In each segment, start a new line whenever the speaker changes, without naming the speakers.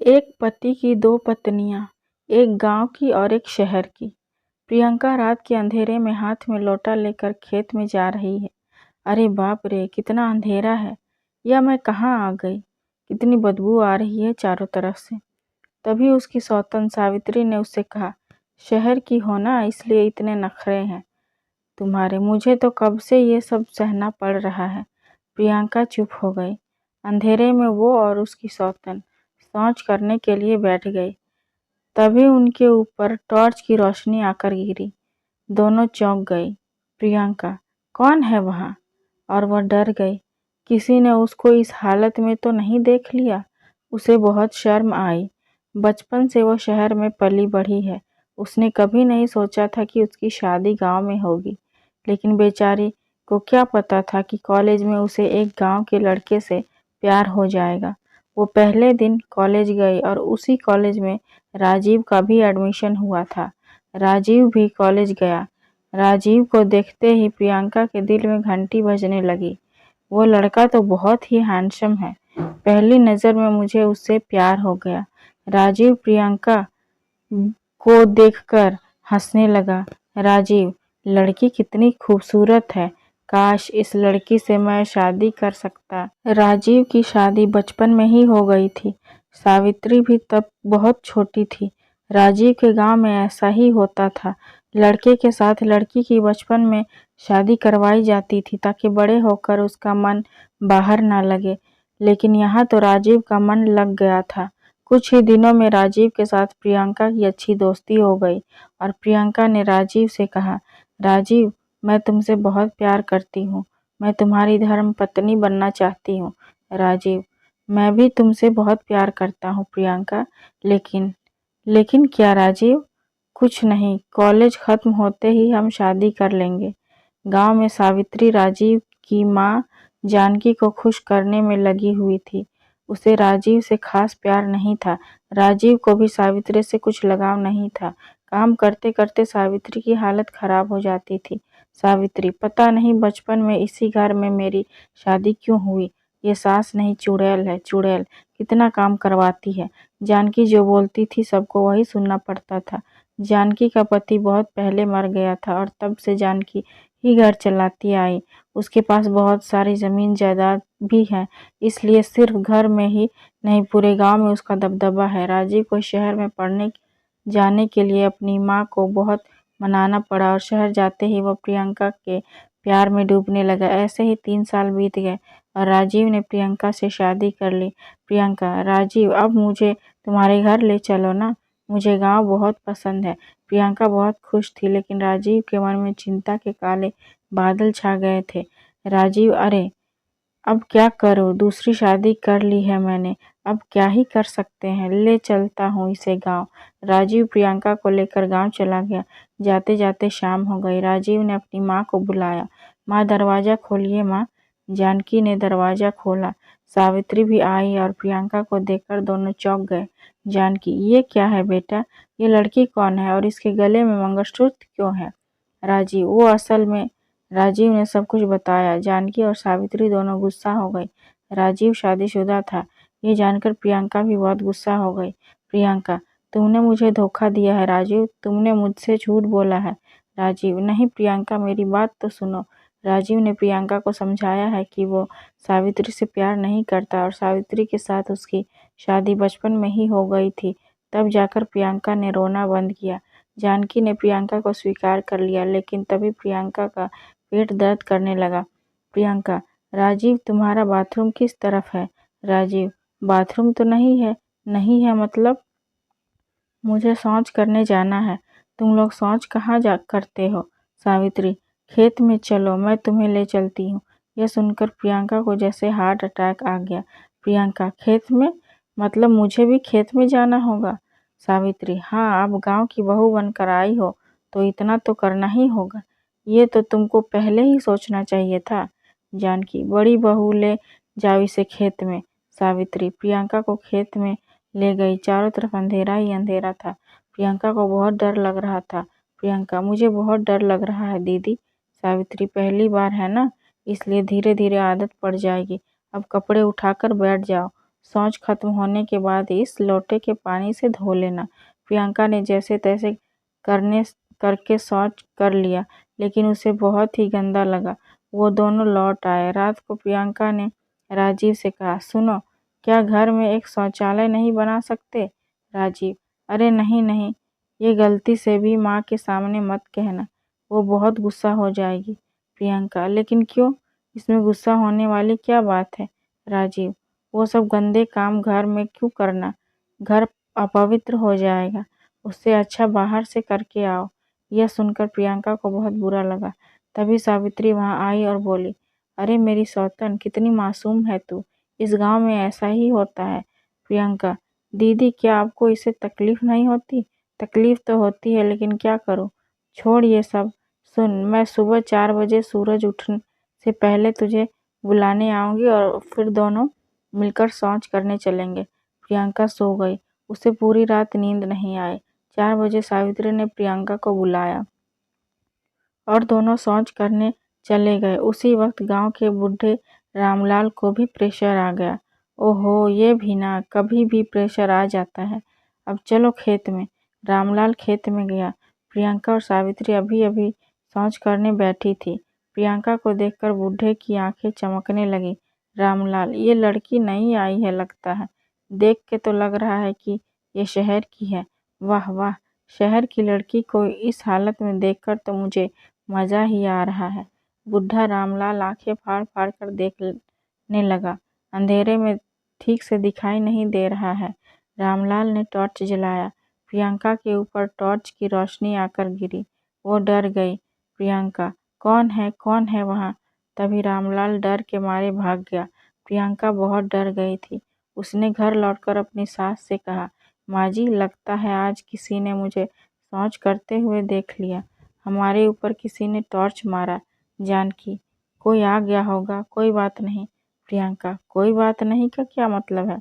एक पति की दो पत्नियां, एक गांव की और एक शहर की। प्रियंका रात के अंधेरे में हाथ में लोटा लेकर खेत में जा रही है। अरे बाप रे, कितना अंधेरा है। यह मैं कहाँ आ गई। कितनी बदबू आ रही है चारों तरफ से। तभी उसकी सौतन सावित्री ने उससे कहा, शहर की हो ना, इसलिए इतने नखरे हैं तुम्हारे। मुझे तो कब से ये सब सहना पड़ रहा है। प्रियंका चुप हो गई। अंधेरे में वो और उसकी सौतन सोच करने के लिए बैठ गई। तभी उनके ऊपर टॉर्च की रोशनी आकर गिरी। दोनों चौंक गई। प्रियंका, कौन है वहाँ? और वह डर गई। किसी ने उसको इस हालत में तो नहीं देख लिया। उसे बहुत शर्म आई। बचपन से वो शहर में पली बढ़ी है। उसने कभी नहीं सोचा था कि उसकी शादी गांव में होगी। लेकिन बेचारी को क्या पता था कि कॉलेज में उसे एक गांव के लड़के से प्यार हो जाएगा। वो पहले दिन कॉलेज गई और उसी कॉलेज में राजीव का भी एडमिशन हुआ था। राजीव भी कॉलेज गया। राजीव को देखते ही प्रियंका के दिल में घंटी बजने लगी। वो लड़का तो बहुत ही हैंडसम है। पहली नज़र में मुझे उससे प्यार हो गया। राजीव प्रियंका को देखकर हंसने लगा। राजीव, लड़की कितनी खूबसूरत है। काश इस लड़की से मैं शादी कर सकता। राजीव की शादी बचपन में ही हो गई थी। सावित्री भी तब बहुत छोटी थी। राजीव के गांव में ऐसा ही होता था। लड़के के साथ लड़की की बचपन में शादी करवाई जाती थी ताकि बड़े होकर उसका मन बाहर ना लगे। लेकिन यहाँ तो राजीव का मन लग गया था। कुछ ही दिनों में राजीव के साथ प्रियंका की अच्छी दोस्ती हो गई और प्रियंका ने राजीव से कहा, राजीव, मैं तुमसे बहुत प्यार करती हूँ। मैं तुम्हारी धर्म पत्नी बनना चाहती हूँ। राजीव, मैं भी तुमसे बहुत प्यार करता हूँ प्रियंका। लेकिन क्या राजीव? कुछ नहीं, कॉलेज खत्म होते ही हम शादी कर लेंगे। गांव में सावित्री राजीव की माँ जानकी को खुश करने में लगी हुई थी। उसे राजीव से खास प्यार नहीं था। राजीव को भी सावित्री से कुछ लगाव नहीं था। काम करते करते सावित्री की हालत खराब हो जाती थी। सावित्री, पता नहीं बचपन में इसी घर में मेरी शादी क्यों हुई। ये सास नहीं, चुड़ैल है, चुड़ैल। कितना काम करवाती है। जानकी जो बोलती थी सबको वही सुनना पड़ता था। जानकी का पति बहुत पहले मर गया था और तब से जानकी ही घर चलाती आई। उसके पास बहुत सारी जमीन जायदाद भी है, इसलिए सिर्फ घर में ही नहीं पूरे गांव में उसका दबदबा है। राजीव को शहर में पढ़ने जाने के लिए अपनी माँ को बहुत मनाना पड़ा और शहर जाते ही वह प्रियंका के प्यार में डूबने लगा। ऐसे ही 3 साल बीत गए और राजीव ने प्रियंका से शादी कर ली। प्रियंका, राजीव, अब मुझे तुम्हारे घर ले चलो ना। मुझे गांव बहुत पसंद है। प्रियंका बहुत खुश थी, लेकिन राजीव के मन में चिंता के काले बादल छा गए थे। राजीव, अरे अब क्या करूं, दूसरी शादी कर ली है मैंने। अब क्या ही कर सकते हैं, ले चलता हूँ इसे गांव। राजीव प्रियंका को लेकर गांव चला गया। जाते जाते शाम हो गई। राजीव ने अपनी माँ को बुलाया। माँ, दरवाज़ा खोलिए माँ। जानकी ने दरवाज़ा खोला। सावित्री भी आई और प्रियंका को देखकर दोनों चौंक गए। जानकी, ये क्या है बेटा? ये लड़की कौन है और इसके गले में मंगलसूत्र क्यों है? राजीव, वो असल में। राजीव ने सब कुछ बताया। जानकी और सावित्री दोनों गुस्सा हो गई। राजीव शादीशुदा था, ये जानकर प्रियंका भी बहुत गुस्सा हो गई। प्रियंका, तुमने मुझे धोखा दिया है राजीव, तुमने मुझसे झूठ बोला है। राजीव, नहीं प्रियंका, मेरी बात तो सुनो। राजीव ने प्रियंका को समझाया है कि वो सावित्री से प्यार नहीं करता और सावित्री के साथ उसकी शादी बचपन में ही हो गई थी। तब जाकर प्रियंका ने रोना बंद किया। जानकी ने प्रियंका को स्वीकार कर लिया, लेकिन तभी प्रियंका का पेट दर्द करने लगा। प्रियंका, राजीव, तुम्हारा बाथरूम किस तरफ है? राजीव, बाथरूम तो नहीं है। नहीं है मतलब? मुझे शौच करने जाना है। तुम लोग शौच कहाँ जा करते हो? सावित्री, खेत में चलो, मैं तुम्हें ले चलती हूँ। यह सुनकर प्रियंका को जैसे हार्ट अटैक आ गया। प्रियंका, खेत में? मतलब मुझे भी खेत में जाना होगा? सावित्री, हाँ, अब गांव की बहू बनकर आई हो तो इतना तो करना ही होगा। ये तो तुमको पहले ही सोचना चाहिए था। जानकी, बड़ी बहू, ले जाओ इसे खेत में। सावित्री प्रियंका को खेत में ले गई। चारों तरफ अंधेरा ही अंधेरा था। प्रियंका को बहुत डर लग रहा था। प्रियंका, मुझे बहुत डर लग रहा है दीदी। सावित्री, पहली बार है ना, इसलिए धीरे धीरे आदत पड़ जाएगी। अब कपड़े उठाकर बैठ जाओ। शौच खत्म होने के बाद इस लोटे के पानी से धो लेना। प्रियंका ने जैसे तैसे करके शौच कर लिया, लेकिन उसे बहुत ही गंदा लगा। वो दोनों लौट आए। रात को प्रियंका ने राजीव से कहा, सुनो, क्या घर में एक शौचालय नहीं बना सकते? राजीव, अरे नहीं नहीं, ये गलती से भी माँ के सामने मत कहना, वो बहुत गुस्सा हो जाएगी। प्रियंका, लेकिन क्यों? इसमें गुस्सा होने वाली क्या बात है? राजीव, वो सब गंदे काम घर में क्यों करना, घर अपवित्र हो जाएगा। उससे अच्छा बाहर से करके आओ। यह सुनकर प्रियंका को बहुत बुरा लगा। तभी सावित्री वहां आई और बोली, अरे मेरी सौतन, कितनी मासूम है तू, इस गांव में ऐसा ही होता है। प्रियंका, दीदी, क्या आपको इससे तकलीफ नहीं होती? तकलीफ तो होती है, लेकिन क्या करूं? छोड़ ये सब। सुन, मैं सुबह 4 बजे सूरज उठने से पहले तुझे बुलाने आऊंगी और फिर दोनों मिलकर शौच करने चलेंगे। प्रियंका सो गई। उसे पूरी रात नींद नहीं आई। 4 बजे सावित्री ने प्रियंका को बुलाया और दोनों शौच करने चले गए। उसी वक्त गांव के बूढ़े रामलाल को भी प्रेशर आ गया। ओहो, ये भी ना, कभी भी प्रेशर आ जाता है। अब चलो खेत में। रामलाल खेत में गया। प्रियंका और सावित्री अभी अभी शौच करने बैठी थी। प्रियंका को देखकर बूढ़े की आंखें चमकने लगी। रामलाल, ये लड़की नई आई है लगता है, देख के तो लग रहा है कि ये शहर की है। वाह वाह, शहर की लड़की को इस हालत में देखकर तो मुझे मजा ही आ रहा है। बुढ़ा रामलाल आंखें फाड़ फाड़ कर देखने लगा। अंधेरे में ठीक से दिखाई नहीं दे रहा है। रामलाल ने टॉर्च जलाया। प्रियंका के ऊपर टॉर्च की रोशनी आकर गिरी। वो डर गई। प्रियंका, कौन है वहाँ? तभी रामलाल डर के मारे भाग गया। प्रियंका बहुत डर गई थी। उसने घर लौटकर अपनी सास से कहा, माँ जी, लगता है आज किसी ने मुझे शौच करते हुए देख लिया। हमारे ऊपर किसी ने टॉर्च मारा। जानकी, कोई आ गया होगा, कोई बात नहीं। प्रियंका, कोई बात नहीं का क्या मतलब है?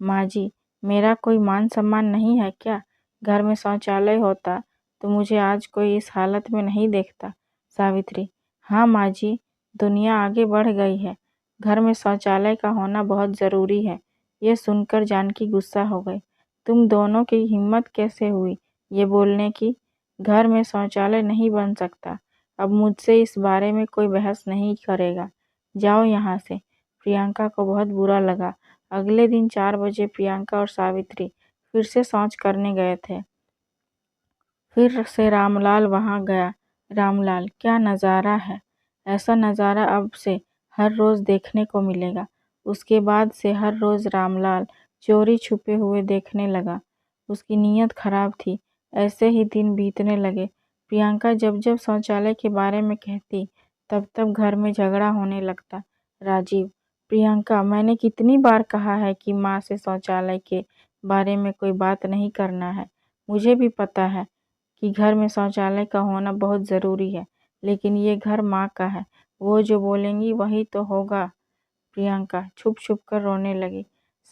माँ जी, मेरा कोई मान सम्मान नहीं है क्या? घर में शौचालय होता तो मुझे आज कोई इस हालत में नहीं देखता। सावित्री, हाँ माँ जी, दुनिया आगे बढ़ गई है, घर में शौचालय का होना बहुत ज़रूरी है। ये सुनकर जानकी गुस्सा हो गई। तुम दोनों की हिम्मत कैसे हुई ये बोलने की? घर में शौचालय नहीं बन सकता। अब मुझसे इस बारे में कोई बहस नहीं करेगा। जाओ यहाँ से। प्रियंका को बहुत बुरा लगा। अगले दिन 4 बजे प्रियंका और सावित्री फिर से शौच करने गए थे। फिर से रामलाल वहां गया। रामलाल, क्या नज़ारा है! ऐसा नज़ारा अब से हर रोज़ देखने को मिलेगा। उसके बाद से हर रोज़ रामलाल चोरी छुपे हुए देखने लगा। उसकी नीयत खराब थी। ऐसे ही दिन बीतने लगे। प्रियंका जब जब शौचालय के बारे में कहती, तब तब घर में झगड़ा होने लगता। राजीव, प्रियंका, मैंने कितनी बार कहा है कि माँ से शौचालय के बारे में कोई बात नहीं करना है। मुझे भी पता है कि घर में शौचालय का होना बहुत ज़रूरी है, लेकिन ये घर माँ का है, वो जो बोलेंगी वही तो होगा। प्रियंका छुप छुप कर रोने लगी।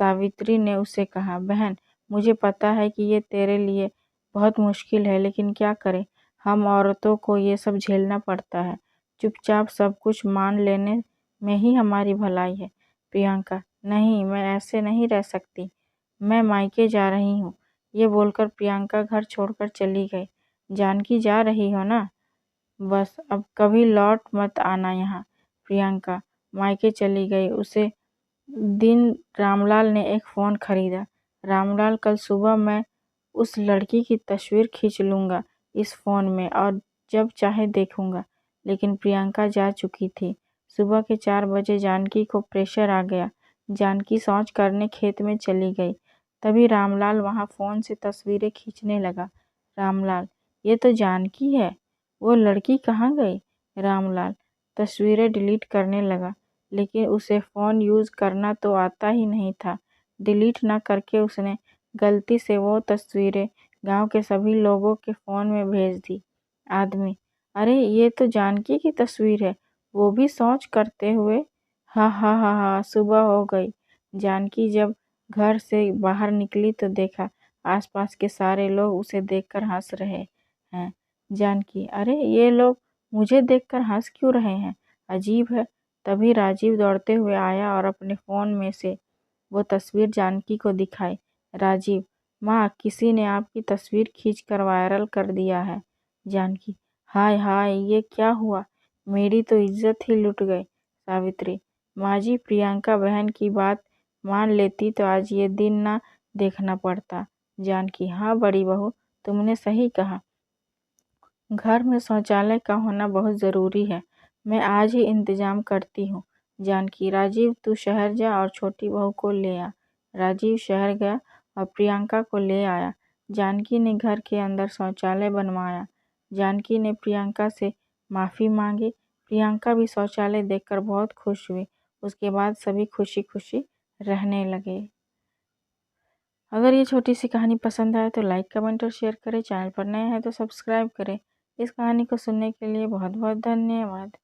सावित्री ने उसे कहा, बहन, मुझे पता है कि ये तेरे लिए बहुत मुश्किल है, लेकिन क्या करें, हम औरतों को ये सब झेलना पड़ता है। चुपचाप सब कुछ मान लेने में ही हमारी भलाई है। प्रियंका, नहीं, मैं ऐसे नहीं रह सकती, मैं मायके जा रही हूँ। ये बोलकर प्रियंका घर छोड़कर चली गई। जानकी, जा रही हो ना? बस अब कभी लौट मत आना यहाँ। प्रियंका मायके चली गई। उसे दिन रामलाल ने एक फ़ोन खरीदा। रामलाल, कल सुबह मैं उस लड़की की तस्वीर खींच लूँगा इस फ़ोन में और जब चाहे देखूँगा। लेकिन प्रियंका जा चुकी थी। सुबह के 4 बजे जानकी को प्रेशर आ गया। जानकी शौच करने खेत में चली गई। तभी रामलाल वहाँ फ़ोन से तस्वीरें खींचने लगा। रामलाल, ये तो जानकी है, वो लड़की कहाँ गई? रामलाल तस्वीरें डिलीट करने लगा, लेकिन उसे फ़ोन यूज़ करना तो आता ही नहीं था। डिलीट न करके उसने गलती से वो तस्वीरें गांव के सभी लोगों के फ़ोन में भेज दी। आदमी, अरे ये तो जानकी की तस्वीर है, वो भी शौच करते हुए। हा हा हा हा, सुबह हो गई। जानकी जब घर से बाहर निकली तो देखा आसपास के सारे लोग उसे देखकर हंस रहे हैं। जानकी, अरे ये लोग मुझे देखकर हंस क्यों रहे हैं, अजीब है। तभी राजीव दौड़ते हुए आया और अपने फ़ोन में से वो तस्वीर जानकी को दिखाई। राजीव, माँ, किसी ने आपकी तस्वीर खींचकर वायरल कर दिया है। जानकी, हाय हाय, ये क्या हुआ? मेरी तो इज्जत ही लुट गई। सावित्री, माँ जी, प्रियंका बहन की बात मान लेती तो आज ये दिन ना देखना पड़ता। जानकी, हाँ बड़ी बहू, तुमने सही कहा। घर में शौचालय का होना बहुत ज़रूरी है। मैं आज ही इंतजाम करती हूँ। जानकी, राजीव तू शहर जा और छोटी बहू को ले आ। राजीव शहर गया और प्रियंका को ले आया। जानकी ने घर के अंदर शौचालय बनवाया। जानकी ने प्रियंका से माफ़ी मांगी। प्रियंका भी शौचालय देखकर बहुत खुश हुई। उसके बाद सभी खुशी खुशी रहने लगे। अगर ये छोटी सी कहानी पसंद आए तो लाइक, कमेंट और शेयर करें। चैनल पर नए हैं तो सब्सक्राइब करें। इस कहानी को सुनने के लिए बहुत बहुत धन्यवाद।